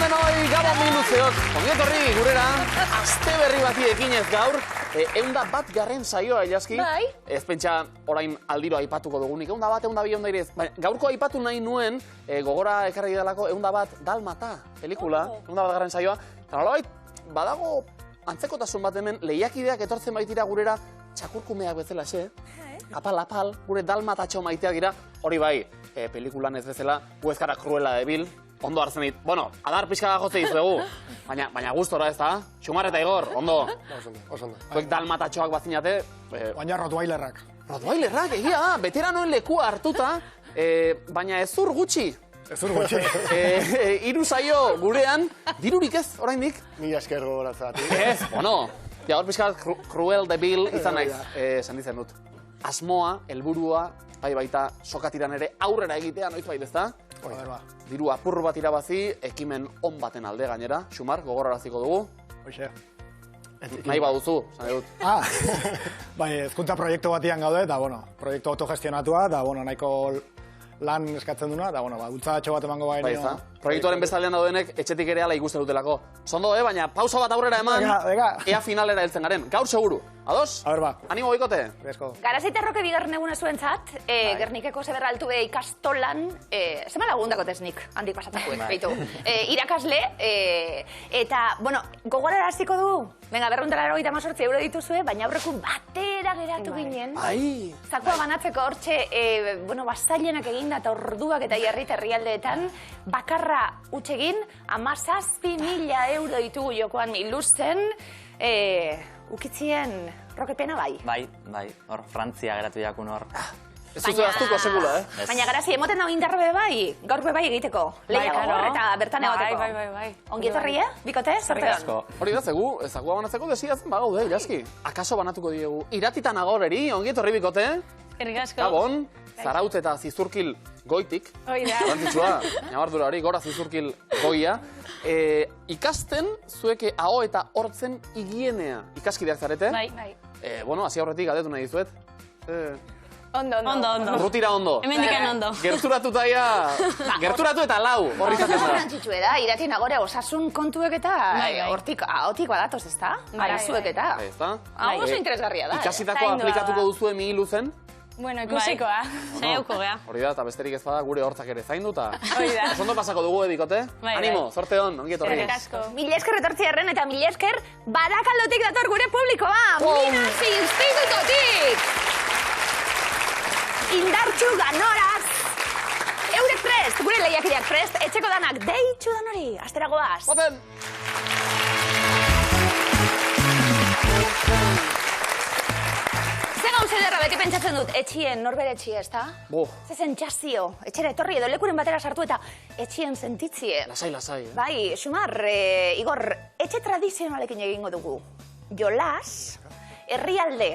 denoi, Gabon Minduzeok. Ongietorri gurera, aste berri bati ekinez gaur, 101. saioa, Ilaski. Bai. Ez pentsa orain aldiro aipatuko dugunik. 101, 102, 103. Gaurko aipatu nahi nuen, gogora ekarri delako 101 Dalmata pelikula, 101. saioa. Eta nolabait, badago antzekotasun bat hemen, lehiakideak etortzen baitira gurera txakurkumeak bezala, apal, gure dalmatatxo maiteak dira, hori bai, pelikulan ez bezala, gu ez gara Cruella de Vil, ondo hartzen dit. Bueno, adar pixka da jotze dizuegu, baina gustora ez da, Xumar eta Igor, ondo. Oso ondo. Zuek dalmatatxoak bazinate. Baina Rottweilerrak. Rottweilerrak, egia da, beteranoen lekua hartuta, baina ezur gutxi. Ezur gutxi. 3 saio gurean, dirurik ez, oraindik. Mila esker gogoratzat. Ez, bueno, hor pixka Cruel de Vil izan naiz, esan ditzen dut. Asmoa, helburua, baita sokatiran ere aurrera egitea, noiz bait ezta? Diru apur bat irabazi, ekimen on baten alde gainera. Xumar, gogoraraziko dugu. Hoxe. Nahi baduzu, zane dut. Bai, hezkuntza proiektu batian gaude, eta, bueno, proiektu autogestionatua, eta, bueno, nahiko lan eskatzen duna, eta, bueno, bultzatxo bat emango Bai, ezta? Proiektuaren bestaldean daudenek etxetik ere ala ikusten dutelako. Zondo, baina pausa bat aurrera eman, ea finalera heltzen garen. Gaur seguru. Ados? A ber, ba. Animo boikote? Besko. Garaziterroke bigarren eguna zuentzat, Gernikeko zeberra altu ikastolan, zema lagun dakoteznik, handik pasatakoek, behitu. Irakasle, eta, bueno, gogoraraziko du, venga, 298 euro dituzue, baina aurreku batera geratu ginen. Bai. Zakua banatzeko hortxe, bueno, bazailenak eginda eta orduak eta jarrit herrialdeetan, bakarra utxegin, 17.000 euro ditugu jokoan ilusten, ukitzien rokepena bai. Bai, hor, Frantzia geratu jakun hor. Ez zuzu aztuko sekula, Baina garazi, emoten dago indarbe bai, gaur bai egiteko. Lehiago hor eta bertan egoteko. Bai. Ongietorri, Bikote, sorteon. Hori da, zakua banatzeko desidatzen bagaude, Ilaski. Akaso banatuko diegu. Iratitan agoreri, ongietorri Bikote. Ergasko. Gabon, Zarautz eta Zizurkil goitik. Hoi da. Garrantzitsua, nabardura hori, gora Zizurkil goia. Ikasten zueke aho eta hortzen higienea ikaskideak zarete. Bai. Bueno, hasi aurretik galdetu nahi dizuet. Ondo. Urrutira ondo. Hemendikan ondo. Gerturatu eta lau, horri izaten da. Garrantzitsue da, iratien agore osasun kontuek eta hortik badatoz, ez da? Arazuek eta. Ez da? Hau oso interesgarria da. Ikasitako aplikatuko duzu mihilu zen? Bueno, ikusikoa. Saiauko gea. Hori da, eta besterik ez bada gure hortzak ere zaindu eta... Hoi da. Osondo pasako dugu, Bikote? Animo, zorte hon, ongi etorri. Ergasko. Mila esker etortzi erren eta mila esker Barakaldotik dator gure publikoa. Minasi institutotik. Indartxu ganoraz. Eurek prest, gure lehiakideak prest, etxeko danak deitxu dan hori. Astera goaz. Baten! Zederra beti pentsatzen dut, etxien, norbere etxie, ez da? Ze sentsazio, etxera etorri edo lekuren batera sartu eta etxien sentitzie. Lasai, Bai, Xumar, Igor, etxe tradizionalekin egingo dugu. Jolas, herrialde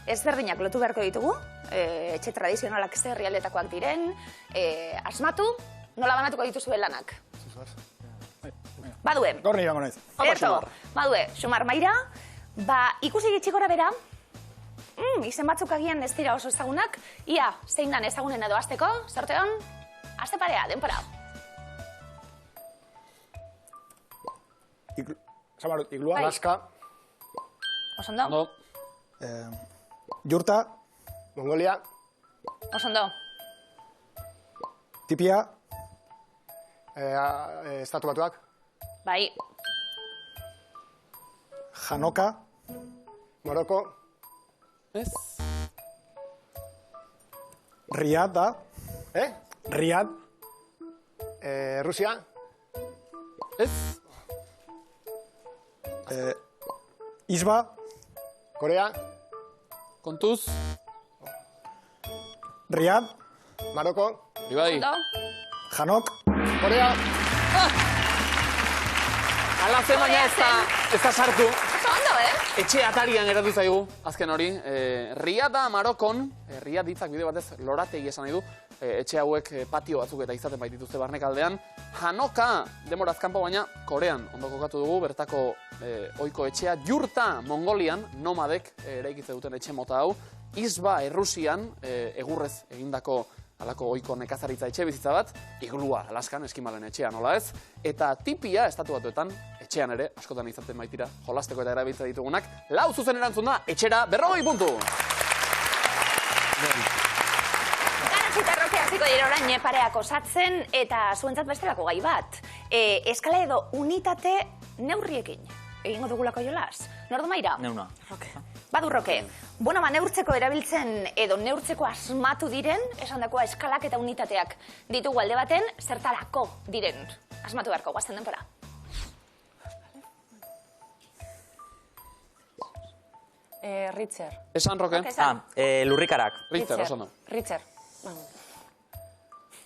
ezberdinak lotu beharko ditugu, etxe tradizionalak ze herrialdetakoak diren, asmatu, nola banatuko dituzue lanak. Badue. Gorni bango naiz. Badue, Xumar Maira, ikusi gitxikora bera, izen batzuk agian ez dira oso ezagunak. Ia, zein dan ezagunen edo azteko, sorteon, azte parea, denpora. Zamarut, iglua, Alaska. Osondo. Jurta. Mongolia. Osondo. Tipia. Estatu Batuak. Bai. Janoka. Moroko. Ez? Riad da. Riad. Rusia. Ez? Isba. Korea. Kontuz? Riad. Maroko. Ibai. Janok. Korea. Ala zen baina ez da sartu. Ondo, Etxe atarian geratu zaigu, azken hori. Riada Marokon, Riad hitzak bide batez lorategi esan nahi du, etxe hauek patio batzuk eta izaten baitituzte barnekaldean. Hanoka, demoraz kanpo baina, Korean ondo kokatu dugu, bertako ohiko etxea. Jurta, Mongolian, nomadek eraikitze duten etxe mota hau. Isba, Errusian, egurrez egindako alako ohiko nekazaritza etxe bizitza bat, Iglua, Alaskan, eskimalen etxea, nola ez? Eta tipia, estatu batuetan, etxean ere, askotan izaten baitira, jolasteko eta erabiltza ditugunak, 4 zuzen erantzun da, etxera, 40 puntu! Eta roke hasiko dira orain pareak osatzen eta zuentzat bestelako gai bat. Eskala edo unitate neurriekin egingo dugulako jolas. Nordu maira? Neuna. Badu roke. Bueno, neurtzeko erabiltzen edo neurtzeko asmatu diren, esan dakoa eskalak eta unitateak ditugu alde baten, zertarako diren. Asmatu beharko, guazten denpora. Ritzer. Esan, Roke? Lurrikarak. Ritzer, oso no. Ritzer.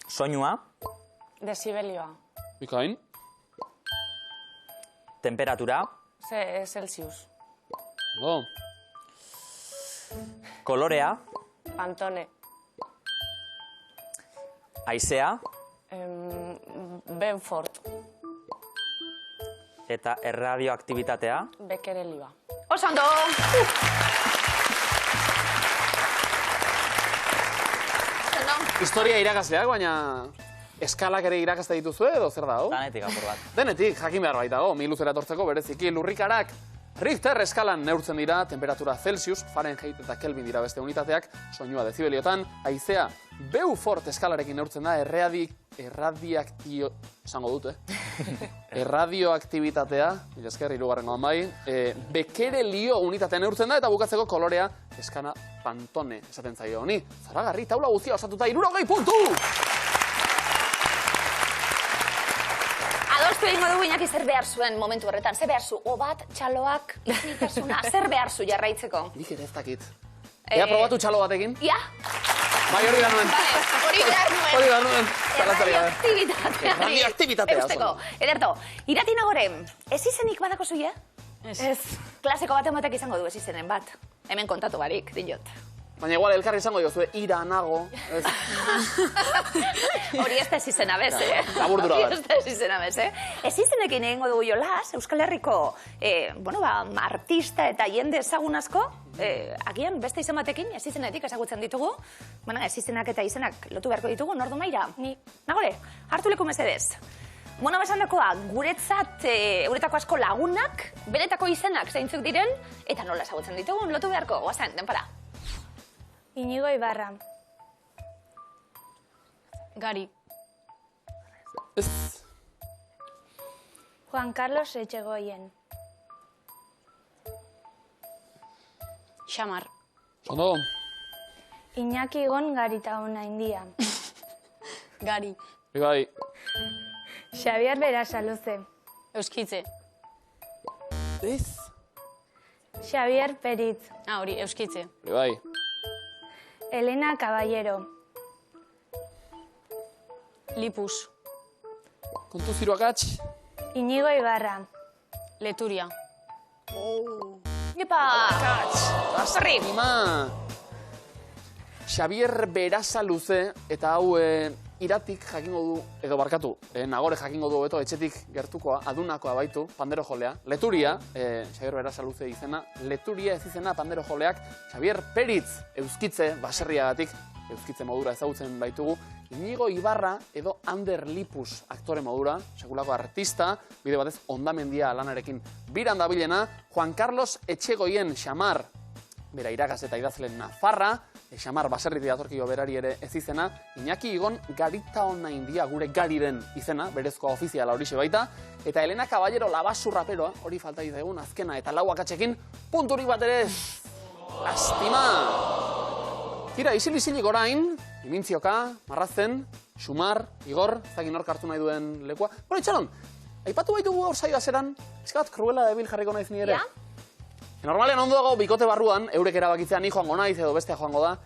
Soinua. Desibelioa. Bikain? Temperatura. Celsius. No. Kolorea. Pantone. Haizea. Benfort. Eta erradioaktibitatea. Bekerelioa. Oso ondo! Historia irakasleak, baina eskalak ere irakazte dituzue edo zer dago? Danetik apur bat. Denetik, jakin behar baitago, miluzera etortzeko bereziki lurrikarak. Richter eskalan neurtzen dira, temperatura Celsius, Fahrenheit eta Kelvin dira beste unitateak, soinua dezibeliotan, haizea Beaufort eskalarekin neurtzen da, erradioaktibitatea, esker, hirugarrengoan bai, bekerelio unitatea neurtzen da, eta bukatzeko kolorea eskana Pantone esaten zaio honi. Zoragarri, taula guztia osatuta, 60 puntu! Adostu egingo dugu Iñaki zer behar zuen momentu horretan. Zer behar zu? Obat, txaloak, isiltasuna, zer behar zu jarraitzeko? Nik ere ez dakit. Ea probatu txalo batekin? Ia? Bai, hori da nuen. Hori behar nuen. Hori da nuen. Erradioaktibitatea. Eusteko. Ederto, irati nagoren, ez izenik badako zuia? Ez. Klaseko baten batek izango du ez izenen bat. Hemen kontatu barik, dinot. Baina igual elkarri izango diozue, ira, nago. Hori ez da ez izena bez, eh? Laburdura bat. Hori ez da ez izena bez, eh? Ez izenekin egingo dugu jolas, Euskal Herriko, artista eta jende ezagun asko, agian beste izen batekin, ez izenetik ezagutzen ditugu, ez izenak eta izenak lotu beharko ditugu, nordu maira? Ni. Nagore, hartu leku mesedez. Besan dakoa, guretzat, euretako asko lagunak, benetako izenak zeintzuk diren, eta nola ezagutzen ditugun, lotu beharko, guazen, denpara. Iñigo Ibarra. Gari. Ez. Juan Carlos Etxegoien. Xamar. Ondo. Iñaki Gon Garitaona India. Gari. Bai. Xavier Berasaluze. Euskitze. Ez. Xavier Peritz. Hori, euskitze. Bai. Elena Caballero. Lipus. Kontu ziruakatx. Iñigo Ibarra. Leturia. Epa! Horri! Ima! Xavier Berasaluze, eta hau iratik jakingo du, edo barkatu, nagore jakingo du beto etxetik gertukoa, adunakoa baitu, pandero jolea. Leturia, Xavier Berasaluze izena, Leturia ez izena pandero joleak, Xavier Peritz euskitze, baserriagatik, euskitze modura ezagutzen baitugu, Iñigo Ibarra edo Ander Lipus aktore modura, sekulako artista, bide batez ondamendia lanarekin biran dabilena, Juan Carlos Etxegoien Xamar, bera irakaz eta idazlen Nafarra, Xamar baserriti datorkio berari ere ez izena, Iñaki Igon Garitaona India gure gariren izena, berezkoa ofiziala horixe baita, eta Elena Caballero labasurraperoa, hori falta egun azkena eta lau akatsekin, punturik bat ere lastima! Tira, isil-isilik orain, imintzioka, marrazen, Xumar, Igor, zakin hor kartu nahi duen lekua. Bueno, itxaron, aipatu baitugu hor saioa zeran, bat kruela debil jarriko naiz ni ere. Ja? Normalean ondo dago bikote barruan, eurek erabakitzea ni joango naiz edo bestea joango da.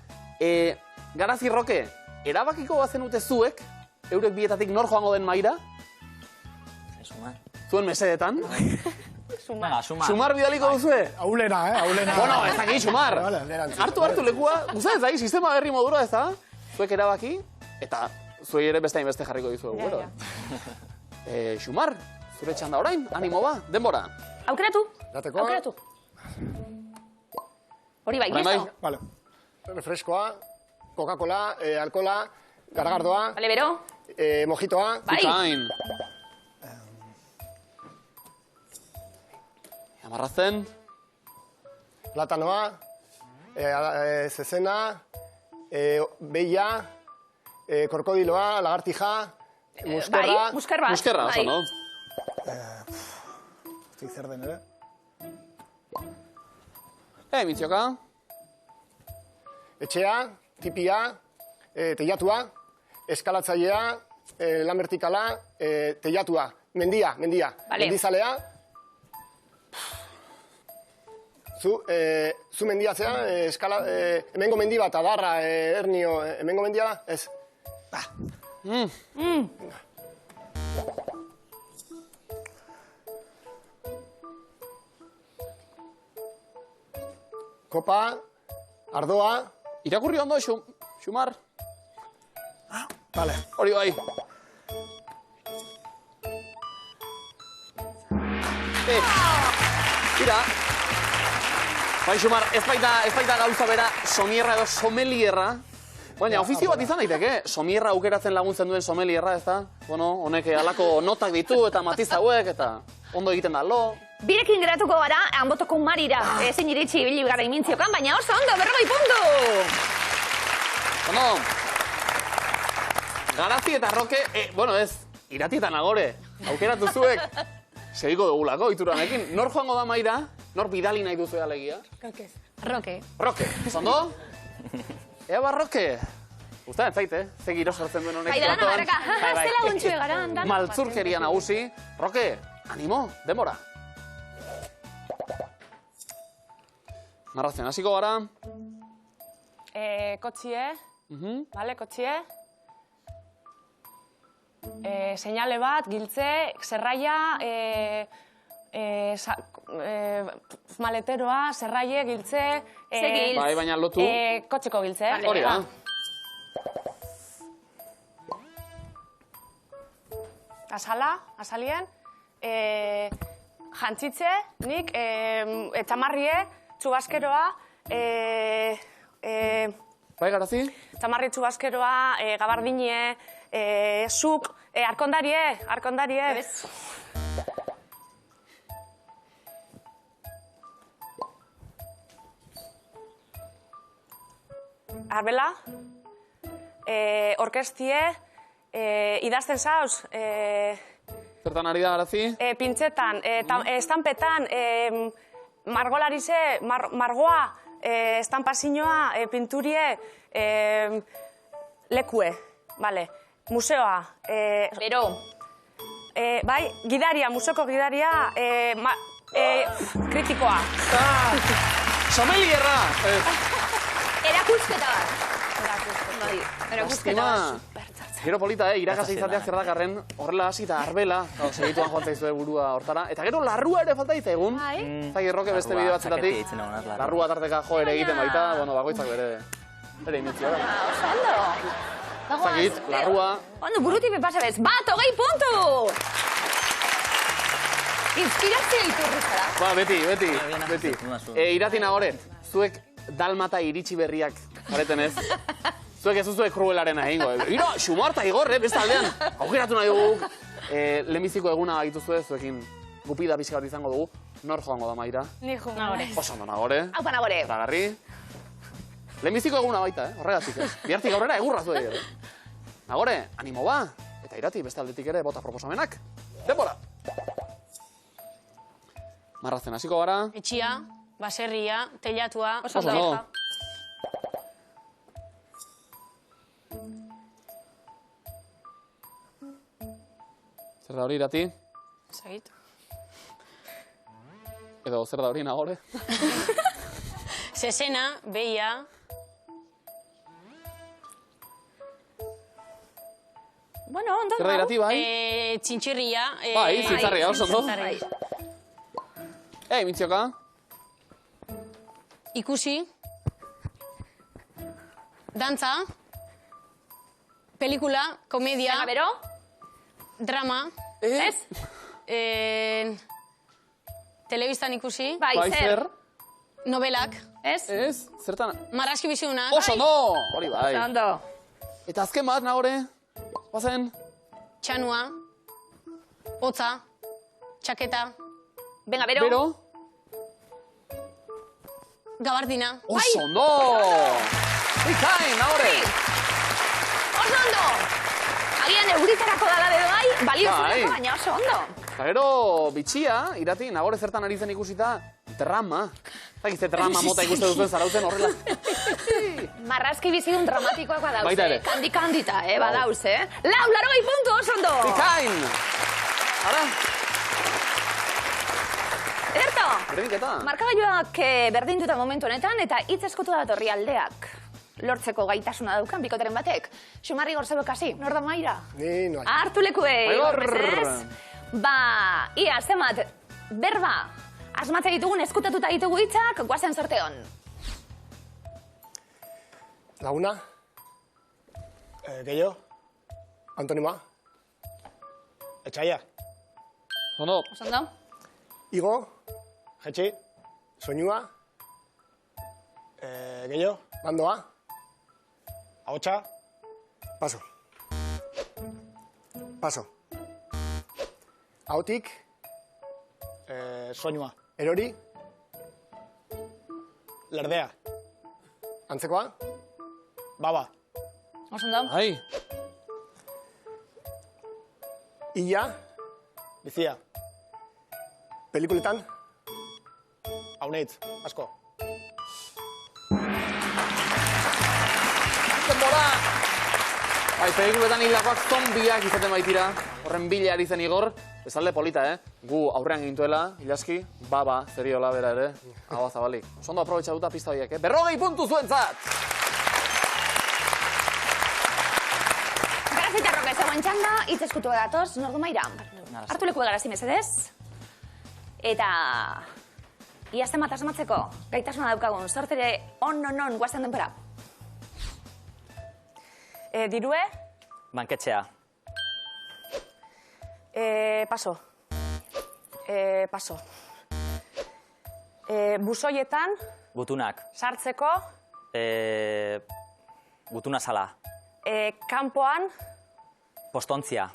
Garazi Roke, erabakiko bazenute zuek, eurek bietatik nor joango den maira? Xumar. Zuen mesedetan? Venga, Xumar. Xumar bidaliko duzue? Aulena, aulena. Bueno, ez dakit, Xumar. Vale, alderantzi. Hartu lekua, guztien ez dakit, sistema berri modura ez da? Zuek erabaki, eta zuei ere beste hainbeste jarriko dizuegu, gero. Xumar, zure txanda orain, animo ba, denbora. Aukeratu. Jateko? Aukeratu. Hori bai, Orain bai. gesto. Vale. Refreskoa, Coca-Cola, alkola, Garagardoa, Bale, bero? mojitoa, Bai. Ikain. Amarrazen. platanoa, zezena, beia, korkodiloa, lagartija, muskerra, Bai, musker bat. Muskerra, oso, Bai. no? Zer den ere? Mintzioka. etxea, tipia, teiatua, eskalatzailea, lan vertikala, teiatua, mendia, Vale. mendizalea. Zu mendia zea, hemengo mendi bat, adarra, hernio, hemengo mendia da? Ez. Kopa, ardoa, Irakurri ondo, Xumar. Vale. Hori bai. Tira. Bai, Xumar, ez baita gauza bera somierra edo somelierra. Baina, ofizio bat izan daiteke, somierra aukeratzen laguntzen duen somelierra, ez da? Bueno, honek alako notak ditu eta matiz hauek eta ondo egiten da lo. Birekin geratuko gara, hanbotoko marira. Ezin iritsi ibili gara imintziokan, baina oso ondo, 40 puntu! Ondo, Garazi eta Roke, bueno ez, Irati eta Nagore, aukeratu zuek, segiko dugulako, ituranekin. Nor joango da maira? Nor bidali nahi duzu alegia? Roke. Roke, ondo? Ea ba, Roke. Guztan ez zaite, ze giro sortzen duen honek. Bai, dana platoan. barreka. Bai, bai. Zela guntxue gara, dana. Maltzurkeria nagusi. Roke, animo, denbora. Marrazen, hasiko gara. Kotxie, Mhm. bale, kotxie. Seinale bat, giltze, zerraia, maleteroa, zerraie, giltze. Ze giltz? Bai, baina lotu. Kotxeko giltze. Hori da. Azalien. Jantzitze, nik, etxamarrie, txubaskeroa, Bai, Garazi? txamarri txubaskeroa, gabardinie, zuk, arkondarie. Arbela, orkestie, idazten zauz, Zertan ari da, Garazi? pintxetan, estampetan, margolarize, margoa, estampazinoa, pinturie, lekue, vale. Museoa, Bero. bai, gidaria, museoko gidaria, kritikoa. Somelierra! Erakusketa bat. Bai, erakusketa bat. Gero polita, irakasle izatea zer dakarren, horrela hasi eta arbela, segituan joan zaizue burua hortara. Eta gero larrua ere falta egun. Zagi Roke beste bideo batzetatik. Larrua tarteka jo ere egiten baita, bueno, bakoitzak bere imintzio. Oso ondo. Zagit, larrua. Ondo, burutik bepasa bez. 20 puntu! Inspirazio iturri zara. Ba, beti. Zumazu. Irati Nagore, zuek dalmata iritsi berriak, jareten ez? Zuek ez zuek kruelarena egingo. Ira, Xumarta igorre, beste aldean. Aukeratu nahi dugu. Lehenbiziko eguna gaituzue, zuekin gupida pixka bat izango dugu. Nor joango da maira? Ni jo. Oso ondo Nagore. Hau Nagore. Zagarri. Lehenbiziko eguna baita, horregatik ez. Bihartik aurrera egurra zuei ere. Nagore, animo ba. Eta Irati beste aldetik ere bota proposamenak. Denbora! Marrazen hasiko gara. Etxia, baserria, teilatua. Oso ondo. Zer da hori, Irati? Zagit. Edo zer da hori, Nagore? Zezena, beia, Bueno, ondo. Zer da, Irati, bai? txintxirria. Bai, zitzarria, oso ondo. zitzarria. Mintzioka. Ikusi. Dantza. Pelikula, komedia, Venga, bero. drama. Ez? Telebistan ikusi. Bai, zer? Novelak. Ez? Ez? Zertan? Marrazki bizunak. Oso ondo! Hori bai. Oso ondo. Eta azken bat, Nagore, guazen? Txanua, hotza, txaketa, Venga, bero. Bero? gabardina. Oso ondo! Bikain, Nagore! Oso ondo! Agian euritarako dala be bai, balio Bai. zureko, baina oso ondo. Eta gero, bitxia, Irati, Nagore zertan ari zen ikusita, drama. Eta gizte drama mota ikuste duzuen zarautzen horrela. Marrazki bizidun dramatikoak badauz, Baita ere. Kandikandita, badauz, Lau, 80 puntu, oso ondo! Bikain! Ara, Ederto! berdinketa. Markagailuak berdintuta momentu honetan eta hitz eskutu datorri aldeak. Lortzeko gaitasuna daukan bikoteren batek. Xumarri gorzabek hasi, nor da Maira? Ni noa. Hartu lekuei, Maigor! mesedez. Ba, ia, zemat, berba, asmatze ditugun eskutatuta ditugu hitzak, guazen sorteon. Laguna. Gehiago. Antonimoa. Etxaia. Ondo, Oso ondo? Igo. Jetxi. Soinua. Gehiago. Bandoa. Ahotsa. Paso. Paso. Ahotik. Soinua. Erori. Lerdea. Antzekoa. Baba. Oso ondo? ai, Illa. Bizia. Pelikuletan. Hauneitz. Asko. denbora! Bai, pelikuletan hildakoak zombiak izaten baitira. Horren bila ari zen Igor. Bezalde polita, Gu aurrean gintuela, ilaski, baba, zeriola bera ere. Hau zabalik. Sondo aprobetxatuta pista horiek, Berrogei puntu zuentzat! Garazitarroka ezagoen txanda, hitz eskutua datoz, nordu Maira. Hartu leku egarazi mesedez. Eta... Ia zemat asmatzeko, gaitasuna daukagun, sortere on, guazen denpora. Dirue, Banketxea. paso. Paso. Busoietan, Gutunak. sartzeko, Gutuna sala. kanpoan, Postontzia.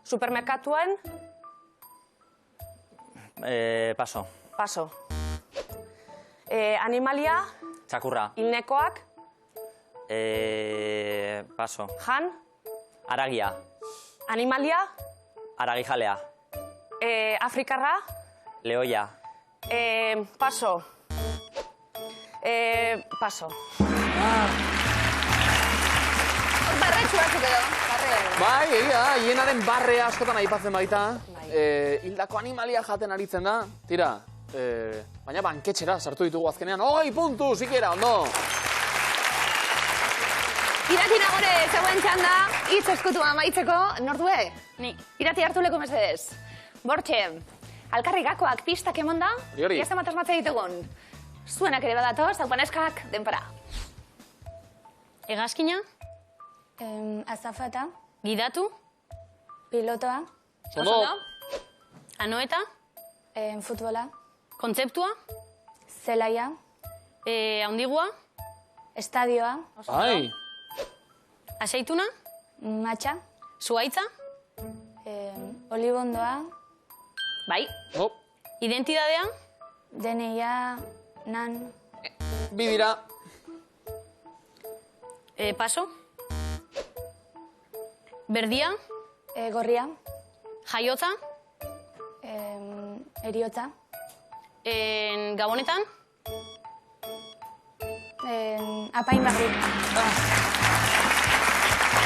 supermerkatuen, Paso. paso. Animalia, Txakurra. hilnekoak, Paso. jan, Aragia. animalia, Aragijalea. afrikarra, Lehoia. paso. Paso. Barretxu batzuk edo, barre. Bai, egia da, hienaren barrea askotan aipatzen baita. Hildako animalia jaten aritzen da. Tira, baina banketxera sartu ditugu azkenean. 20 puntu, zikera, ondo! Irati Nagore, zegoen txanda, hitz eskutua amaitzeko, nordue? Ni. Irati hartu leku mesedez. Bortxe, alkarrikakoak pistak emonda, Hori. ia zemat asmatze ditugun. Zuenak ere badatoz, haupaneskak, denpora. Hegazkina, Azafata. gidatu, Pilotoa. Ondo! anoeta, Futbola. kontzeptua, Zelaia. haundigua, Estadioa. Ai, aseituna, Matxa. zuaitza, Olibondoa. Bai, no, identidadea, DNIa. Nan. bi dira. paso, berdia, Gorria. jaiotza, Eriotza. gabonetan, Apainbarri.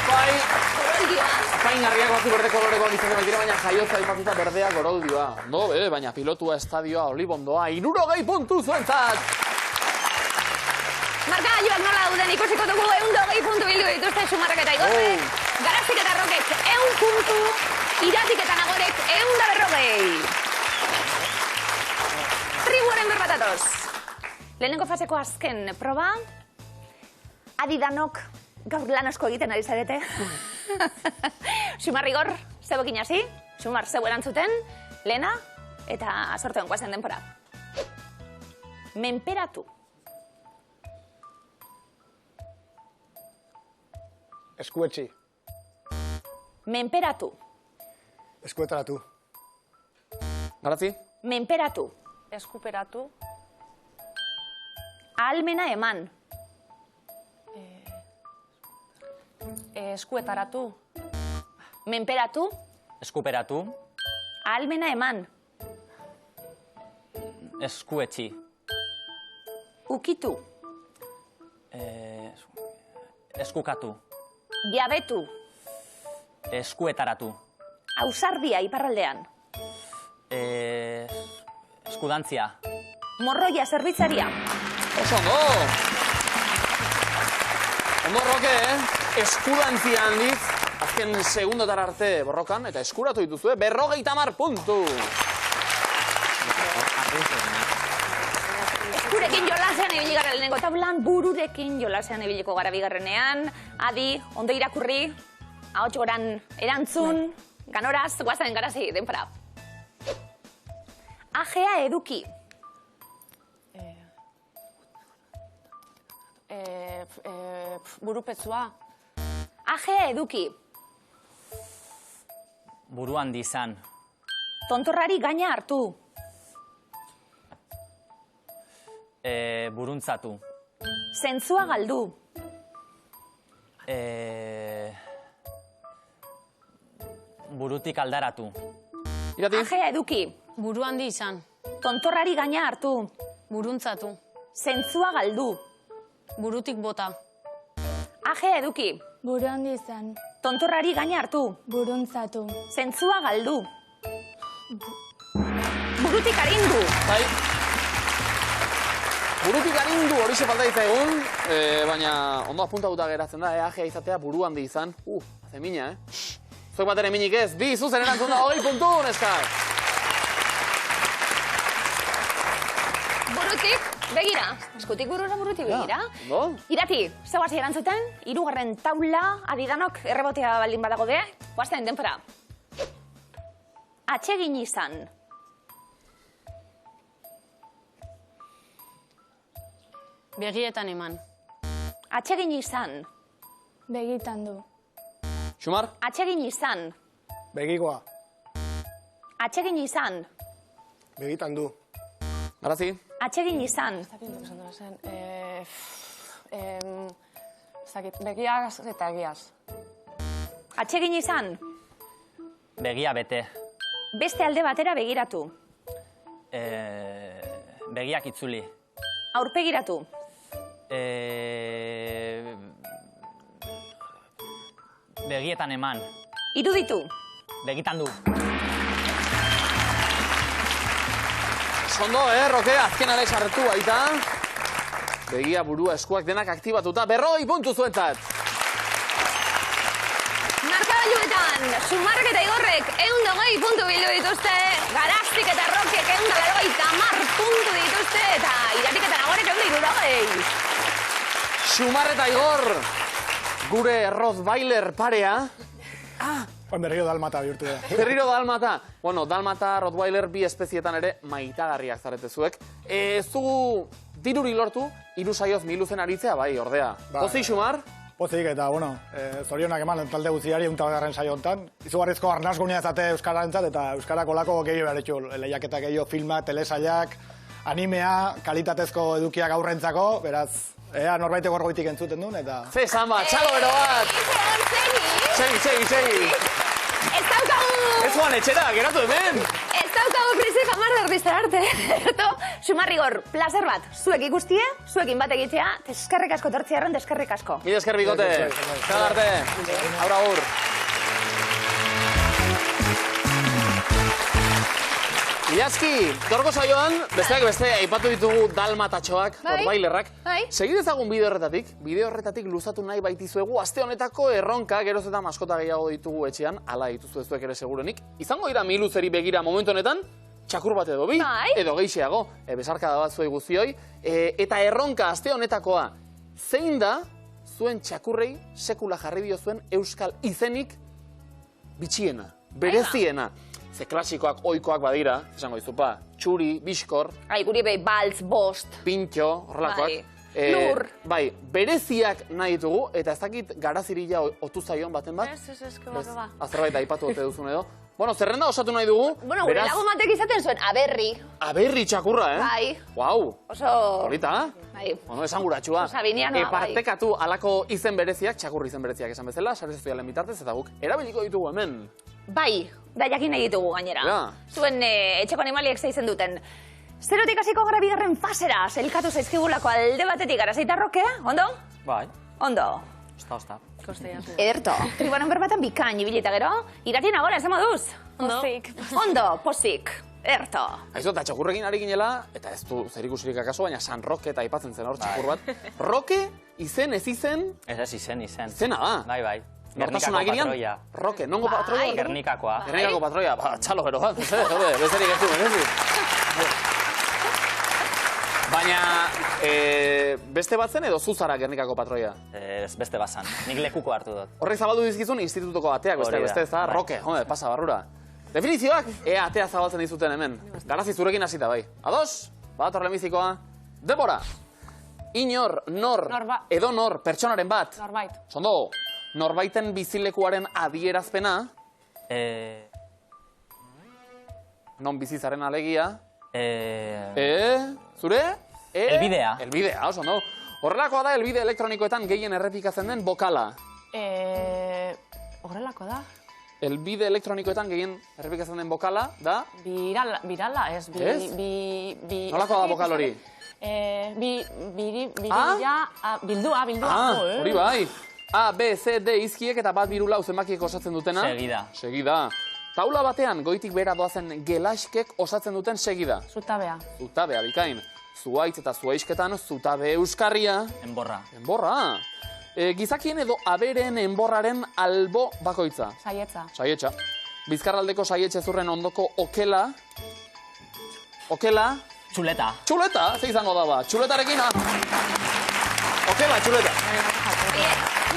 Bai, koroldioa. apaingarriak batzu berde kolorekoak izaten baitira, baina jaiotza aipatuta berdea goroldioa. No, baina pilotua, estadioa, olibondoa, 60 puntu zuentzat! Markagailuak nola dauden ikusiko dugu 120 puntu bildu dituzte Xumarrek eta Igorrek. Garazik eta Rokek 100 puntu, Iratik eta Nagorek 140. Tribuaren berbatatos. Lehenengo faseko azken proba. Adi danok gaur lan asko egiten ari zarete. Xumar Igor, zeuekin hasi. Xumar, zeu erantzuten. Lena eta sorteon guazen denpora. Menperatu. Eskuetxi. Menperatu. Eskuetaratu. Garatzi? Menperatu. Eskuperatu. Ahalmena eman. Eskuetaratu. Menperatu. Eskuperatu. Ahalmena eman. Eskuetxi. Ukitu. Eskukatu. Jabetu. Eskuetaratu. Ausardia iparraldean. Eskudantzia. Morroia zerbitzaria. Oso ondo! Ondo Roke, eskudantzia handiz, azken segundotara arte borrokan, eta eskuratu dituzue, 50 puntu! Eskurekin jolasean ibili gara lehenengo tablan, bururekin jolasean ibiliko gara bigarrenean. Adi, ondo irakurri, ahots goran erantzun, ganoraz, guazen garazi, denpara. Ajea eduki. Burupetsua. Ajea eduki. Buru handi izan. Tontorrari gaina hartu. Buruntzatu. Zentzua galdu. Burutik aldaratu. Irati? Ajea eduki. Buru handi izan. Tontorrari gaina hartu. Buruntzatu. Zentzua galdu. Burutik bota. Ajea eduki. Buru handi izan. Tontorrari gaina hartu. Buruntzatu. Zentzua galdu. Burutik arindu. Bai. Burutik arindu horixe falta egun, baina ondo apuntatuta geratzen da, ajea izatea buru handi izan. Haze mina, Zuek baten eminik ez, bi zuzen erantzun da, 20 puntu, neskak! Burutik, begira. Eskutik burura burutik begira. No? Irati, zeuaz erantzuten, 3. taula, adidanok errebotea baldin badago de, guazten denpora. Atsegin izan. Begietan eman. Atsegin izan. Begitan du. Xumar? Atsegin izan. Begikoa. Atsegin izan. Begitan du. Garazi? Atsegin izan. Begiaz eta egiaz. Atsegin izan. Begia bete. Beste alde batera begiratu. Begiak itzuli. Aurpegiratu. Begietan eman. Iruditu. Begitan du. Sondo, Roke, azken alex hartu baita. Begia, burua, eskuak denak aktibatuta, 40 puntu zuentzat. Markagailuetan, Sumarrek eta Igorrek 120 puntu bildu dituzte, Garaztik eta Rokek 180 puntu dituzte, eta Iratik eta Nagorek 160. Xumar eta Igor, gure Rottweiler parea. Oin berriro dalmata bihurtu da. Berriro dalmata. Bueno, dalmata, Rottweiler bi espezietan ere maitagarriak zaretezuek. Ez dugu diruri lortu, 3 saioz miluzen aritzea, bai, ordea. Pozi, Xumar? Pozik eta, zorionak eman talde guztiari untagarren saio honetan. Izugarrizko arnazgunea zate Euskararentzat eta Euskarako lako gehiago beharretxu. Lehiaketa gehiago, filmak, telesaiak, animea, kalitatezko edukiak aurrentzako, beraz, ea norbaitek gorgoitik entzuten duen, eta... Ze samba, txalo bero bat! Segi! Ez daukagu! Ez joan etxera, geratu hemen! Ez daukagu krisi jamar derbizar arte. Sumar Igor, placer bat. Zuek ikustie, zuekin bat egitea, eskerrik asko tortziarren, eskerrik asko. Mila esker bikote. Zer arte. Aur, aur. Iazki, gaurko saioan, besteak beste, aipatu ditugu dalmatatxoak, Rottweilerrak. Segi dezagun bideo horretatik luzatu nahi baitizuegu, aste honetako erronka, geroz eta maskota gehiago ditugu etxean, ala dituzu zuek ere segurenik. Izango dira miluzeri begira momentu honetan, txakur bat edo bi, edo geixiago, besarkada bat zuei guztioi, eta erronka aste honetakoa, zein da zuen txakurrei sekula jarri dio zuen euskal izenik bitxiena, bereziena. Ze klasikoak, oikoak badira, esango izupa, txuri, biskor, Guri behi baltz, bost. pintxo, horrelakoak. Lur. Bai, bereziak nahi ditugu, eta ez dakit garazirila otu zaion baten bat. Ez, keba. Azerbait aipatu ote duzun edo. Bueno, zerrenda osatu nahi dugu. Bueno, gure lagun batek izaten zuen, aberri. Aberri txakurra, Bai. Guau. Oso... Polita, Bai. Bueno, esan guratxua. Sabinianoa, bai. Partekatu alako izen bereziak, txakurri izen bereziak esan bezala, sare sozialen bitartez, eta guk erabiliko ditugu hemen. Bai, da jakin nahi ditugu gainera. Ja. Zuen etxeko animaliek zeizen duten. Zerotik hasiko gara bigarren fasera, selkatu zaizkigulako alde batetik gara zeitarroke, ondo? Bai, Ondo. osta. Ederto. Tribanon berbatan bikain ibilita gero, iratien agora, ez moduz? Pozik. Ondo, posik. Ederto. Aizu, eta txakurrekin ari ginela, eta ez du zerikusirik akaso, baina San Roque eta aipatzen zen hor txakur bat. Roque, izen, ez izen, Ez izen. izena da. Bai. Nortasun Gernikako agirian, patroia. Roque, nongo Bai. patroia? Gernikakoa. Gernikako patroia, txalo gero bat, bezerik ez du, berezi. Baina, beste bat zen edo zuzara Gernikako patroia? Ez beste bazan. Nik lekuko hartu dut. Horrek zabaldu dizkizun institutuko ateak, beste, Hori da, ez da, bai. Roque, pasa barrura. Definizioak, ea atea zabaltzen dizuten hemen. Garazi zurekin hasita bai. Ados, badator lehenbizikoa, Debora. Inor, edo nor, pertsonaren bat. Norbait. Sondo, norbaiten bizilekuaren adierazpena, non bizizaren alegia, zure? Helbidea. Helbidea, oso, no? Horrelakoa da, helbide elektronikoetan gehien errepikatzen den bokala. Horrelako da. Helbide elektronikoetan gehien errepikatzen den bokala da... Birala, ez? Ez? Nolakoa da bokal hori? Bildua. Hori bai. A, B, C, D izkiek eta bat birulau zenbakiek osatzen dutena. Segida. Taula batean goitik behera doazen gelaskek osatzen duten segida. Zutabea. Zutabea, bikain. Zuaitz eta zuaizketan zutabe euskarria. Enborra. Enborra. Gizakien edo abereen enborraren albo bakoitza. Saietza. Saietza. Bizkarraldeko saietxe zurren ondoko okela. Okela. Txuleta. Txuleta, ze izango da ba. Txuletarekin, Okela, txuleta.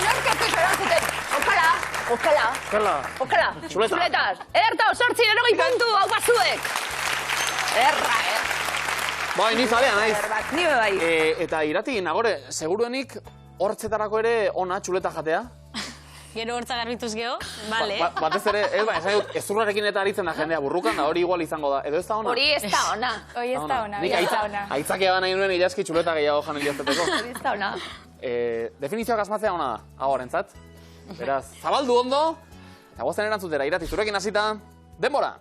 Norkeko erantzuten, okala. Txuleta. Txuletas. Ederto, 8 puntu, hau bazuek. Erra, Bai, ni zalea naiz. Ni bai. Eta irati, nagore, seguruenik hortzetarako ere ona txuleta jatea? Gero hortza garbituz geho, bale. Batez ere, ez bai, esan dut, ezurrarekin eta aritzen da jendea burrukan da, hori igual izango da. Edo ez da ona? Hori ez da ona. Hoi ez da ona, Nik ez da ona. aitzakea nahi nuen ilaski txuleta gehiago jan ilazteteko. Hori ez da ona. Definizioak asmatzea ona da, agorentzat. Beraz, zabaldu ondo, eta guazen erantzutera, irati, zurekin hasita, denbora.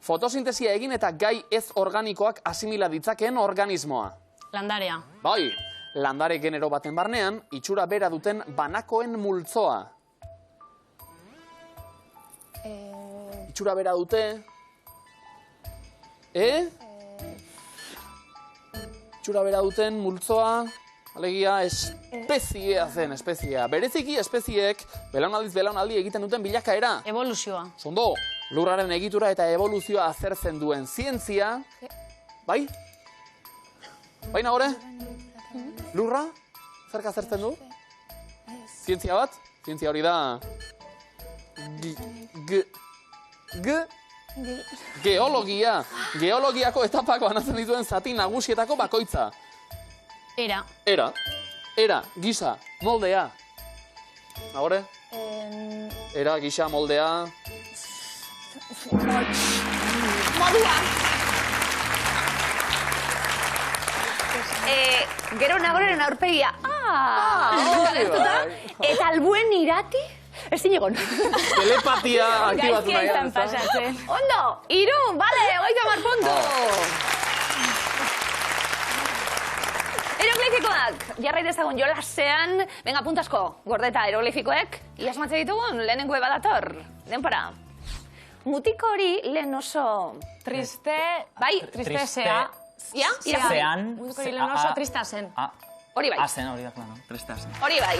Fotosintesia egin eta gai ez organikoak asimila ditzakeen organismoa. Landarea. Bai, landare genero baten barnean, itxura bera duten banakoen multzoa. Itxura bera dute... Itxura bera duten multzoa... Alegia, espeziea zen, espeziea. Bereziki espezieek belaunaldi egiten duten bilakaera. Evoluzioa. Sondo, lurraren egitura eta evoluzioa azertzen duen zientzia... Bai? Bai, nagore? Lurra? Zerka azertzen du? Zientzia bat? Zientzia hori da... Geologia. Geologiako etapak banatzen dituen zati nagusietako bakoitza. Era. Era, gisa, moldea. Nagore? Era, gisa, moldea... Modua. Gero nagoren aurpegia. Eta albuen irati? Ez zinegon. Telepatia aktibatu Gaizkia nahi. izan pasatzen. Ondo, irun, bale, 30 puntu. Eroglifikoak, jarrai dezagun jolasean, venga, puntasko, gordeta eroglifikoek, iasmatzen ditugun, lehenengo badator, denpara. Mutiko hori lehen oso... Triste... Bai? Tristesea. Ja? Zean... Mutiko hori lehen oso trista zen. Hori bai. Azen, hori da, klaro. Triste azen. Hori bai.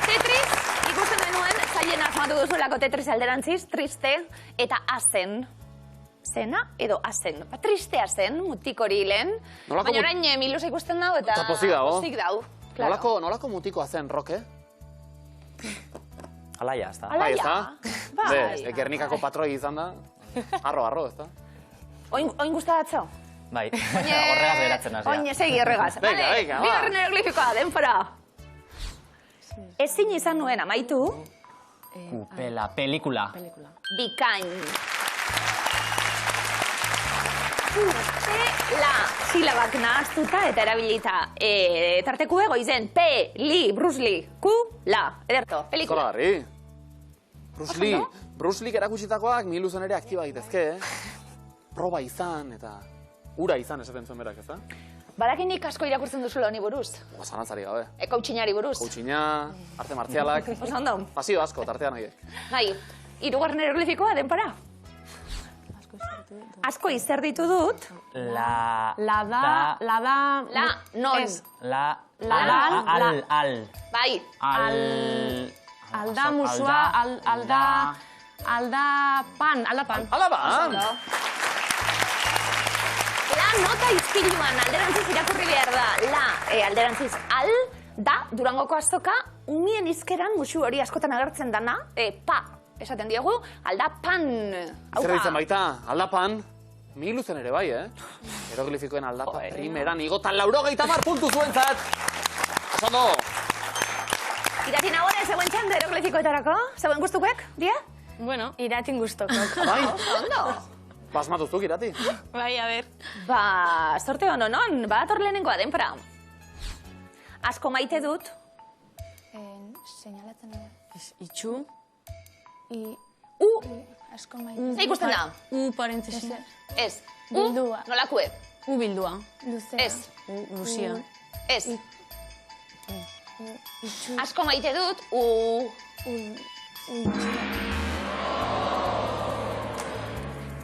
Tetris, ikusten denuen, zaien asmatu duzuelako Tetris alderantziz, triste eta azen. Zena edo azen. Tristea zen, mutiko hori lehen. Baina orain milusa ikusten dau eta... Eta pozik dago. Pozik dau. Nolako mutikoa zen, Roque? Alaia, ez da. Bai, ez da? Bai. Gernikako patroi izan da. Arro, ez da? Oin gustadatzo? Bai, horregaz geratzen hasi. Oine, segi horregaz. Venga, Vale, venga, va. bigarren hieroglifikoa, denbora. Ezin izan nuen amaitu, Kupela, pelikula. bikain. Kupela, silabak nahaztuta eta erabilita. Tarteku egoizen, Bruce Lee, Ku-la. Ederto, pelikula. Zoragarri. Bruce Lee erakutsitakoak miluzen ere aktiba egitezke, proba izan eta ura izan esaten zuen berak, ez da? Badakinik asko irakurtzen duzula honi buruz. Zalantzari gabe. Koutxinari buruz. Koutxina, arte martzialak, Oso ondo. pasio asko, tartean nahiek. Bai, hirugarren hieroglifikoa, denpora. Asko izerditu dut. La da... La, non. Ez. Bai. Alda musua, alda pan. Alaban! La nota izpiluan alderantziz irakurri behar da. La, alderantziz da, Durangoko azoka, umien izkeran musu hori askotan agertzen dana, pa, esaten diogu, aldapan. Zer ditzen baita, aldapan, miluzen ere bai, Hieroglifikoen aldapa primeran igotan 90 puntu zuentzat. Osondo! Iratin agora, zegoen txanda hieroglifikoetarako? Zegoen gustukuek, dia? Bueno, Iratin gustoko. Bai, Ondo. basmatuztuk irati. bai, a ber. Ba, sorte honon, bat hor lehenengoa denpora. Asko maite dut, Señalatzen da. Itxu. Asko maite. Ze ikusten da? Parentesi. Ez. Bildua. Nolakue? Bildua. Luzea. Ez. Luzia. Ez. Asko maite dut,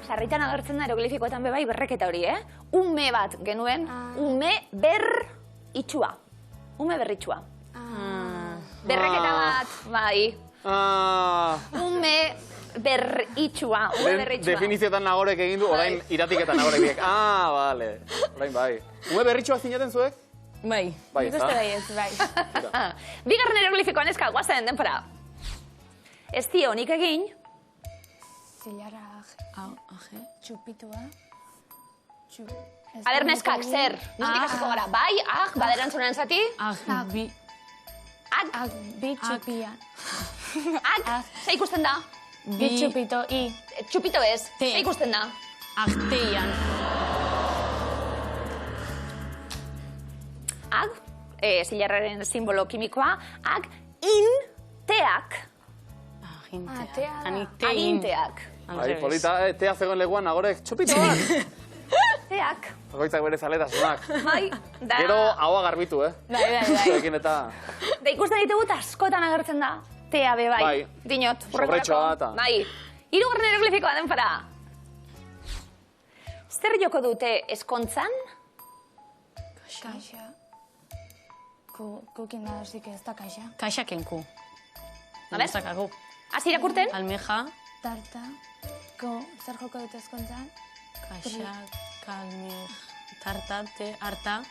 sarritan agertzen da hieroglifikoetan bebai berreketa hori, Ume bat genuen, ume itxua. Ume berritxua. Berreketa bat, bai. Ume berritxua, ume berritxua. Definizioetan nagorek egin du, orain iratiketan nagorek biek. Bale, orain bai. Ume berritxua zinaten zuek? Bai. Bai, Nik uste baiet, bai. Bigarren hieroglifikoan eska, guazen denpora. Ez dio nik egin, Zilarra txupitua. aber neskak, zer? Nondik hasiko gara, bai, baderantzunen zati, Bi. Bi txupian. ze ikusten da? Bi txupito, Txupito ez, Te. ze ikusten da? Arteian. Zilarraren simbolo kimikoa, teak, aginteak. Bai, polita, tea zegoen lekuan nagorek txopito bat. Teak, Bakoitzak bere zaletasunak. bai, da. Gero haua garbitu, Bai. Zuekin eta Da ikusten ditugut askotan agertzen da. Tea be bai. Bai. Dinot. Sobretxoa eta. Bai. Hirugarren hieroglifikoa denpora. Zer joko dute eskontzan? Kaixa. Kukin da zik ez da kaixa. Kaixakenku. A ber. Zakagu. Hasi irakurten? Almeja. Tarta. Zer joko dute eskontzan? Kaixak, kalmej, tartate, harta.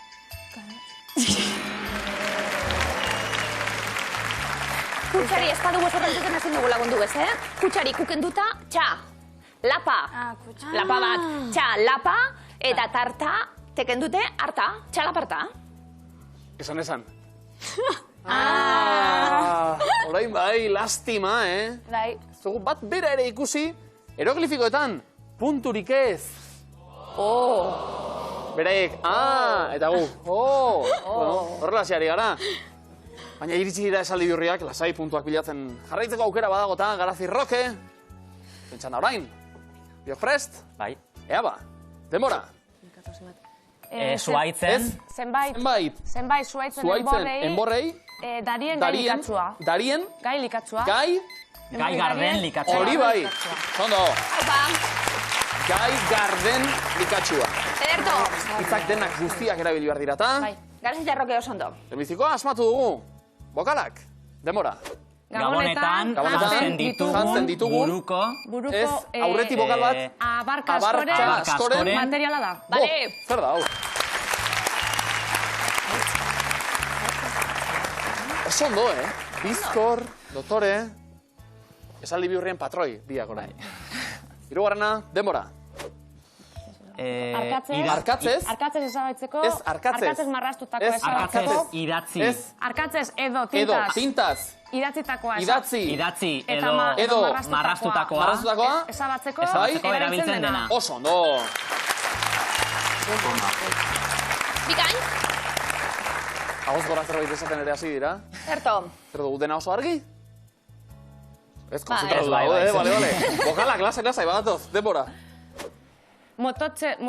Kutsari ez badugu esaten ezin dugu lagundu ez, Kutsari kukenduta, txa, lapa. Kutsa. Lapa bat, txa, lapa, eta tarta, tekendute, harta, txa laparta. esan. Orain bai, lastima, Bai. Zugu bat bera ere ikusi, hieroglifikoetan, punturik ez. Beraiek, eta gu, bueno, horrela hasiari gara. Baina iritsi dira esaldi bihurriak, lasai puntuak bilatzen jarraitzeko aukera badagota, Garazi Roke. Pentsan da orain. Biok prest? Bai. Ea ba, denbora. Zuaitzen. Zenbait zuaitzen Zuaitzen, enborrei, darien gai likatzua. darien, Gai likatzua. gai, Gai garden likatzea. hori bai. Ondo, Haupa, gai garden likatxua. ederto. Hitzak denak guztiak erabili behar dirata. Bai. Garazi jarroke oso ondo. Lehenbizikoa asmatu dugu. Bokalak, denbora. Gabonetan jantzen ditugun Buruko ez aurreti bokal bat abarka abarka askoren materiala da. Bale. Zer da, hau? Oso ondo, Bizkor, dotore, esaldi bihurrien patroi, biak orain. Hirugarrena, denbora. Arkatzez. Arkatzez ezabatzeko. Ez, arkatzez. Arkatzez marrastutako Ez, ezabatzeko. arkatzez. Idatzi. Ez. Arkatzez edo Edo, tintaz. tintaz. Idatzitakoa. Idatzi. Idatzi Eta edo marrastutakoa. marrastutakoa. Marrastutakoa. Ezabatzeko Ezabatzeko erabiltzen dena. Oso, ondo. Bikain? Agoz gora zerbait esaten ere hasi dira. Zerto? Zer dugu dena oso argi? Ez, Bai. konzentratu Bai, dago, bai, bale. Bokalak, lasai, badatoz, denbora. Mototxak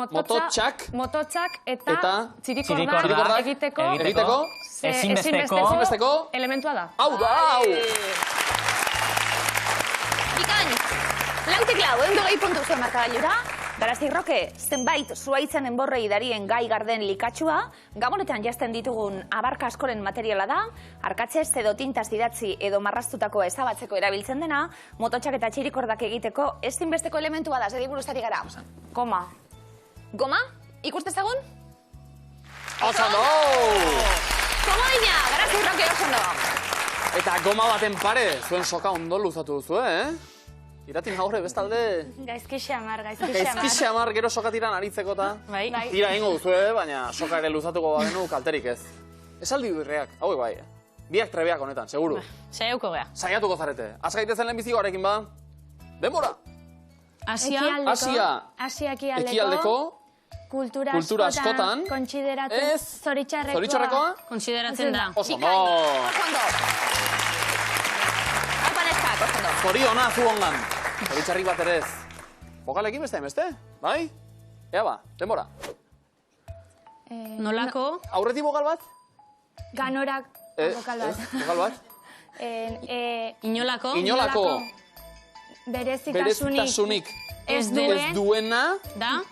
eta Eta txirikordak egiteko ezinbesteko elementua da. Hau da, hau! Bikain, lautik lau, 120 puntu zuen markagailura. Garazi Roke, zenbait zuaitzen enborrei darien gai garden likatxua, gabonetan jazten ditugun abarka askoren materiala da, arkatzez edo tintaz idatzi edo marrastutako ezabatzeko erabiltzen dena, mototxak eta txirikordak egiteko ezinbesteko elementua da, zedi buruzari gara. Goma. Goma? Ikustezagun? Osondo! Komodina, Garazi Roke osondo. Eta goma baten pare, zuen soka ondo luzatu duzu, Iratin haurre, bestalde... Gaizki xamar. Gaizki xamar, gero sokatiran aritzeko eta... Bai. Tira egingo duzu, baina soka ere luzatuko bagenu kalterik ez. Esaldi birreak, hauek bai. Biak trebeak honetan, seguru. Saiatuko gea. Saiatuko zarete. Azkaitezen lehen bizigoarekin ba. Denbora! Asia ekialdeko... Kultura askotan... Kontsideratzen Ez... Zoritxarrekoa? Konsideratzen da. Oso, no! Osondo. Alpaneskak, osondo. Zoriona zu ongan. Zoritxarrik bat ere ez. Bokalekin beste, bai? Ea ba, denbora. Nolako? Aurretik bokal bat? Ganorak bokal bat. Bokal bat? Inolako? Inolako. Berezitasunik Ez duena. Da?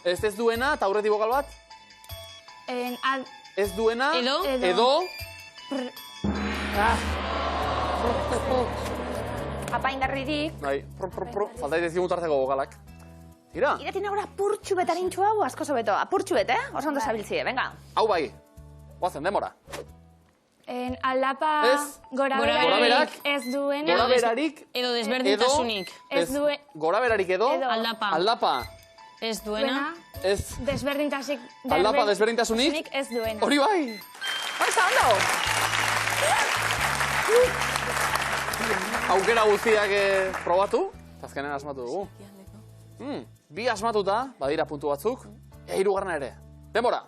Ez duena, eta aurretik bokal bat? Ez duena. Edo. Apaingarririk. Bai, falta dizigun tarteko bokalak. Tira. Iratin agora apurtxu betarintxu hau asko zobeto. Apurtxu bete, oso ondo zabiltzie, venga. Hau bai. Guazen, demora. Aldapa Goraberarik ez duena. Goraberarik. Edo desberdintasunik. Goraberarik edo. Aldapa. Ez duena. Ez. Desberdintasunik. Aldapa desberdintasunik. Ez duena. Hori bai. Oso ondo. Aukera guztiak probatu. Azkenen asmatu dugu. Bi asmatuta, badira puntu batzuk. Hirugarrena ere. Denbora.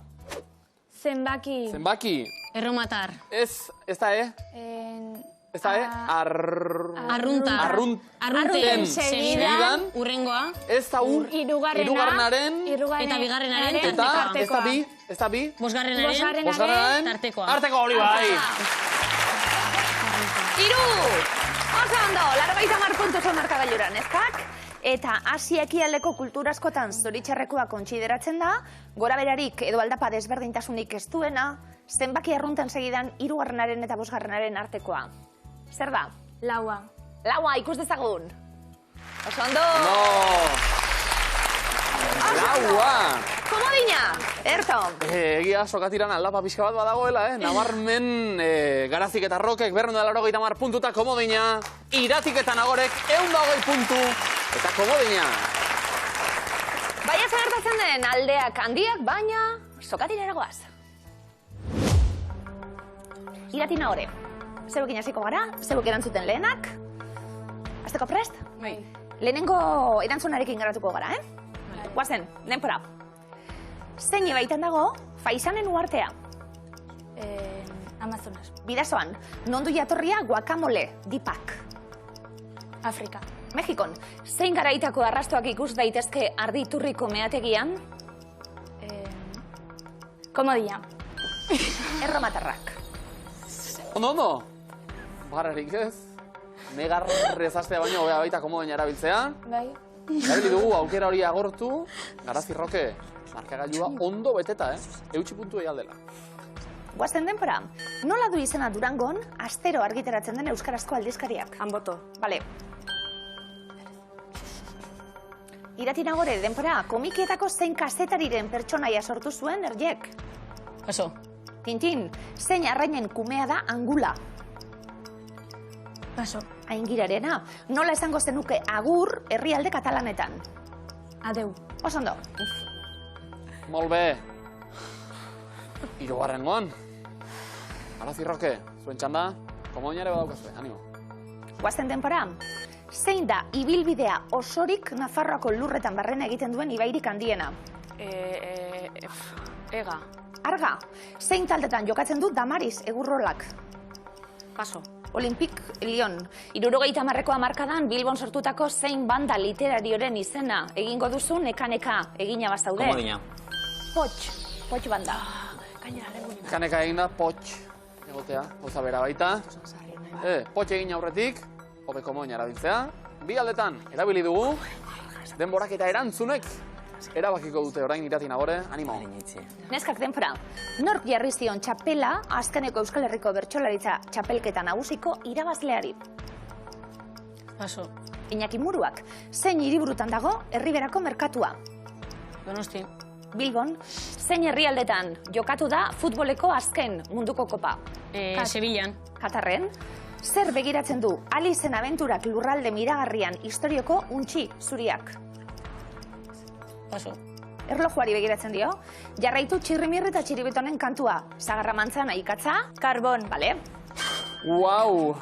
Zenbaki. Erromatar. Ez da, Ez da, Arruntar. Arrunten. Segidan. Urrengoa. Ez da hirugarrenaren. Eta bigarrenaren. Eta ez da bi. Bosgarrenaren. Tartekoa. Arteko hori bai. Iru! Oso ondo, 80 puntu zuen markagailuran, ezkak? Eta Asia ekialdeko kultura askotan zoritxarrekoa kontsideratzen da, goraberarik edo aldapa desberdintasunik ez duena, zenbaki arruntan segidan hirugarrenaren eta bosgarrenaren artekoa. Zer da? Laua. Laua, ikus dezagun. Oso ondo! Laua! Komodina! Erto! Egia sokatiran aldapa pixka bat badagoela, Nabarmen Garazik eta Rokek 280 puntuta komodina, Iratik eta Nagorek 120 puntu eta komodina. Baina zagertatzen den aldeak handiak, baina sokatirara goaz. Irati Nagore, zeuekin hasiko gara, zeuek erantzuten lehenak. Azteko prest? Bai. Lehenengo erantzunarekin garatuko gara, Guazen, denpora. Zein baitan dago, Faisanen uhartea? Amazonas. Bidasoan, nondu jatorria guacamole, dipak? Afrika. Mexikon, zein garaitako arrastoak ikus daitezke arditurriko meategian? Komodina. Erromatarrak. Ondo. Barrarik ez. Negarrez astea baino hobea baita komodina erabiltzea. Bai. Erabili dugu aukera hori agortu, Garazi Roke markagailua ondo beteta, Eutsi puntu aldela. Guazen denpora, nola du izena Durangon, astero argitaratzen den euskarazko aldizkariak? Anboto. Bale. Irati Nagore, denpora, komikietako zein kazetariren pertsonaia sortu zuen erjek? Paso. Tintin, zein arrainen kumea da Angula? Paso. Aingirarena, nola esango zenuke agur herrialde katalanetan? Adeu. Oso ondo. Molt bé. Hirugarrengoan. Garazi Roke, zuen txanda, komoinare badaukazue, animo. Guazen denpora, zein da ibilbidea osorik Nafarroako lurretan barrena egiten duen ibairik handiena? Ega. Arga, zein taldetan jokatzen du Damaris egurrolak? Paso. Olimpik Lyon. 70ko hamarkadan Bilbon sortutako zein banda literarioren izena egingo duzu neka-neka egina bazaude? Komodina. Potx banda. Neka-neka egin da, potx. Egotea, gauza bera baita. Potx egin aurretik, hobe komoina erabiltzea. Bi aldetan, erabili dugu. Denborak eta erantzunek erabakiko dute orain Irati Nagore, animo. Neskak denpora, nork jarri zion txapela azkeneko Euskal Herriko bertsolaritza txapelketa nagusiko irabazleari? Paso. Iñaki Muruak, zein hiriburutan dago herriberako merkatua? Donosti. Bilbon, zein herrialdetan jokatu da futboleko azken munduko kopa? Sevillan. Katarren, zer begiratzen du Alicen abenturak lurralde miragarrian historioko untxi zuriak? Paso. Erlojuari begiratzen dio, jarraitu Txirrimirri eta Txiribetonen kantua. Sagarra mantzana ikatza, karbon, bale? Uau!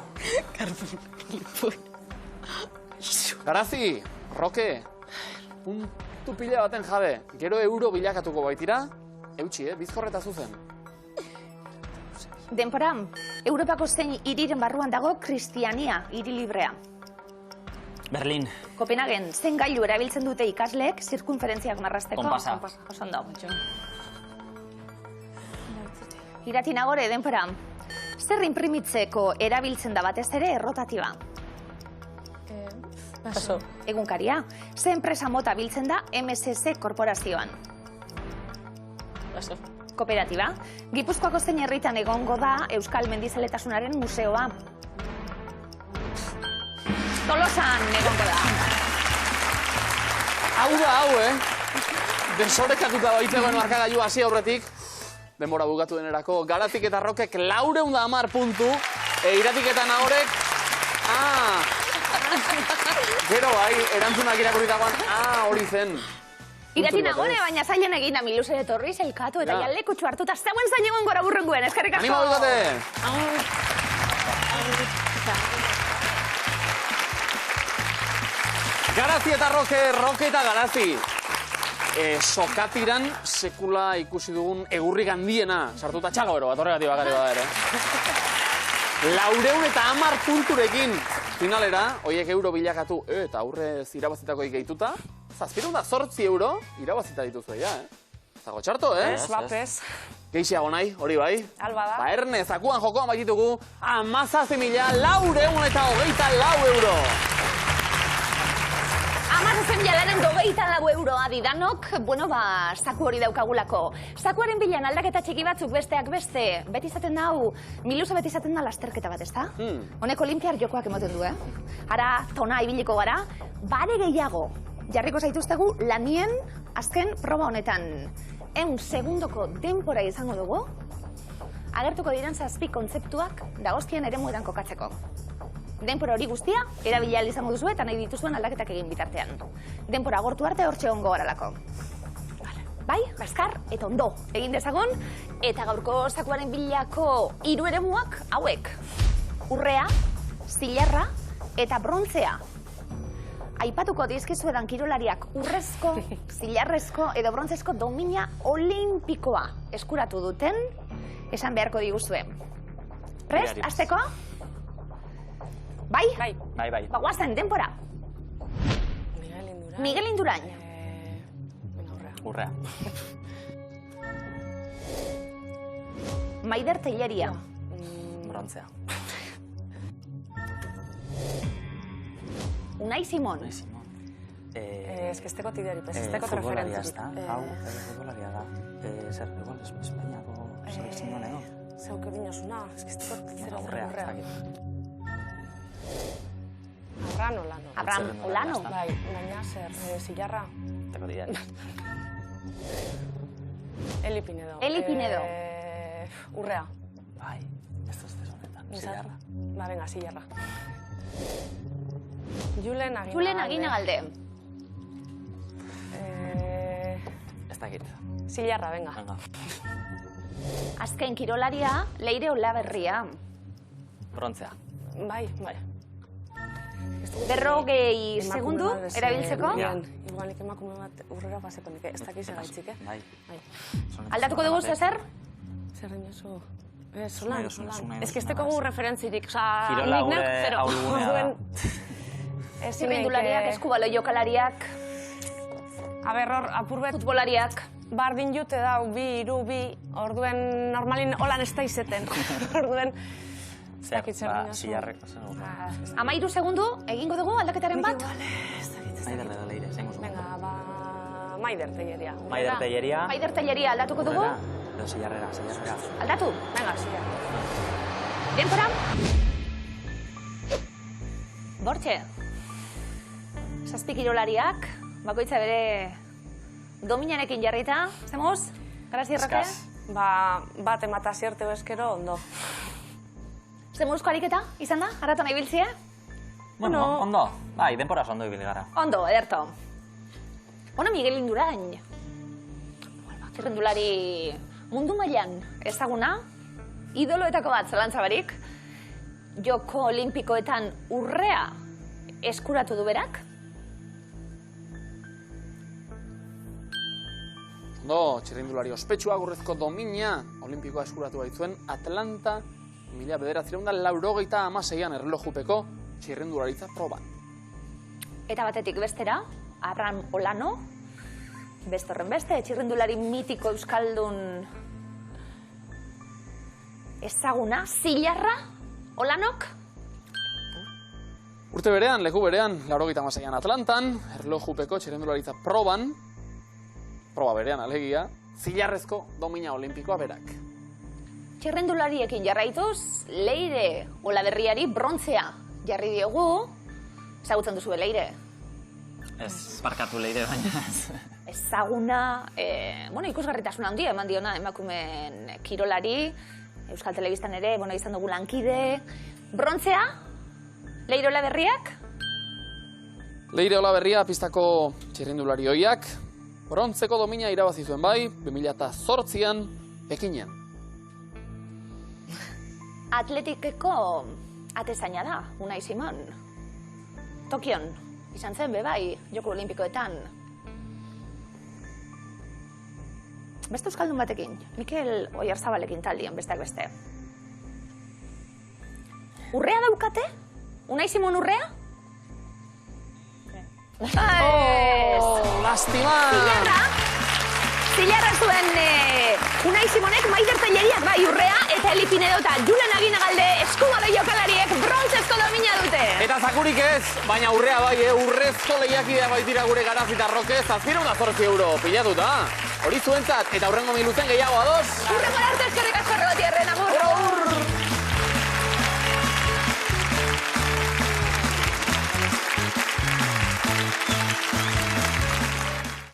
Garazi, Roke, puntu pila baten jabe, gero euro bilakatuko baitira, eutxi, bizkorreta zuzen. Denpora, Europako zein hiriren barruan dago Kristiania, hiri librea. Berlin. Kopenhagen, zein gailu erabiltzen dute ikasleek zirkunferentziak marrazteko? Konpasa. Osondo. Irati Nagore, denpora, zer inprimitzeko erabiltzen da batez ere errotatiba? Paso. Egunkaria, ze enpresa mota biltzen da MSC korporazioan? Paso. Kooperatiba, Gipuzkoako zein herritan egongo da Euskal Mendizeletasunaren museoa? Tolosan egongo da. Hau da, desorekatuta baitzegoen markagailu hasi aurretik. Denbora bukatu denerako, Garazik eta Rokek 410 puntu, Iratik eta Nagorek, gero, erantzunak irakurritagoan, hori zen. Irati Nagore, baina zailen egin da Miluse de Torris, elkatu eta jalekutxu hartuta zeuen zailegoen gora burrenguen, eskerrik asko! Animo dukate! Garazi eta Roke eta Garazi. Sokatiran sekula ikusi dugun egurrik handiena sartuta txagoro bat horregatik bakari bada ere. 410 punturekin finalera, hoiek euro bilakatu eta aurrez irabazitakoik gehituta, 708 euro irabazita dituzue ja, Zago txarto, Bapes. Gehiago nahi, hori bai. Alba da. Ba, erne, zakuan jokoan baititugu, 17.424 euro. 17.424 euro adidanok, bueno, ba, zaku hori daukagulako. Zakuaren bilan aldaketa txiki batzuk besteak beste, beti izaten dau, Miluza beti izaten da lasterketa bat, ezta? Honek olimpiar jokoak emoten du, Ara, tona ibiliko gara, bare gehiago. Jarriko zaituztegu lanien azken proba honetan. 100 segundoko denpora izango dugu, agertuko diren 7 kontzeptuak dagozkien eremuetan kokatzeko. Denpora hori guztia, erabili ahal izango duzu eta nahi dituzuen aldaketak egin bitartean. Denpora agortu arte hortxe ongo garalako. Bai, bazkar eta ondo egin dezagun, eta gaurko zakuaren bilako 3 eremuak hauek. Urrea, zilarra eta brontzea. Aipatuko dizkizuedan kirolariak urrezko, zilarrezko edo brontzezko domina olimpikoa eskuratu duten, esan beharko diguzue. Prest, azteko? Bai? Bai. Ba, guazen, denpora. Miguel Indurain. Urrea. Maider Telleria. Brontzea. Unai Simon. Ez que esteko tideari, esteko futbolaria ez da. Hau, futbolaria da. Zer, igual, Espainiako selekzioan edo. Zeuke dinosuna, ez que esteko zera Urrea. Abraham Olano. Abraham Olano. Bai, baina zer, zilarra. Teko tideari. Eli Pinedo. Eli Pinedo. Urrea. Bai, ez da honetan, zilarra. Ba, venga, zilarra. Julen Aginagalde. Ez dakit. Zilarra, venga. Venga. Azken kirolaria, Leire Olaberria. Brontzea. Bai. Berrogei segundu, erabiltzeko. Igual nik emakume bat urrera paseko nik, ez dakiz egaitzik, Bai. Aldatuko dugu, zer? Zer dinozu? Solan. Ez que ez tekogu referentzirik, oza... Kirola gure ahulgunea da. Zirrindulariak, eskubalo jokalariak, Aber, hor, apurbet, futbolariak. bardin jute dau, 2, 3, 2, orduen normalin holan ez da izeten. Orduen... Zer, Dakitzer zilarrek. 13 segundu, egingo dugu aldaketaren bat. Maider da Leire, zein guzu. Venga, Maider Telleria. Maider Telleria. Maider Telleria aldatuko dugu. Edo zilarrera. Aldatu. Venga, zilarra. Denpora. Bortxe. Zazpi kirolariak, bakoitza bere dominarekin jarrita. Zemuz? Garazi errake? Bat emata zierteu eskero, ondo. Zemuzko ariketa, izan da? Arratan ibiltzia? Bueno, ondo. Bai, denpora ondo ibili gara. Ondo, ederto. Bueno, Miguel Indurain. Zirrendulari mundu mailan ezaguna, idoloetako bat zalantza barik, Joko Olimpikoetan urrea eskuratu du berak. Ondo, txirrindulari ospetsua urrezko domina olimpikoa eskuratu baitzuen Atlanta 1986an erlojupeko txirrindularitza proban. Eta batetik bestera, Abraham Olano, beste horren beste, txirrindulari mitiko euskaldun ezaguna, zilarra, Olanok. Urte berean, leku berean, 86an Atlantan, erlojupeko txirrindularitza proban, proba berean alegia, zilarrezko domina olimpikoa berak. Txirrendulariekin jarraituz, Leire Olaberriari brontzea jarri diogu. Ezagutzen duzu Leire? Ez, barkatu Leire baina ez. Ezaguna, ikusgarritasun handia eman diona emakumeen kirolari, Euskal Telebistan ere, izan dugu lankide. Brontzea, Leire Olaberriak? Leire Olaberria pistako txirrindulari hoiak, brontzeko domina irabazi zuen bai, 2008an Pekinean. Atletikeko atezaina da, Unai Simon. Tokion, izan zen bai, Joko Olimpikoetan. Beste euskaldun batekin, Mikel Oyarzabalekin taldian, besteak beste. Urrea daukate? Unai Simon urrea? Lastima! Zilarra zuen Unai Simonek, Maider Telleriak bai urrea, eta Eli Pinedo eta Julen Aginagalde eskubalo jokalariek brontzezko domina dute. Eta zakurik ez, baina urrea bai, urrezko lehiakidea baitira gure Garazitarroke, 714 € pilatuta. Hori zuentzat, eta hurrengo minutzen gehiago ados. Hurrengo arte eskerrik asko Rebati Herren, agur!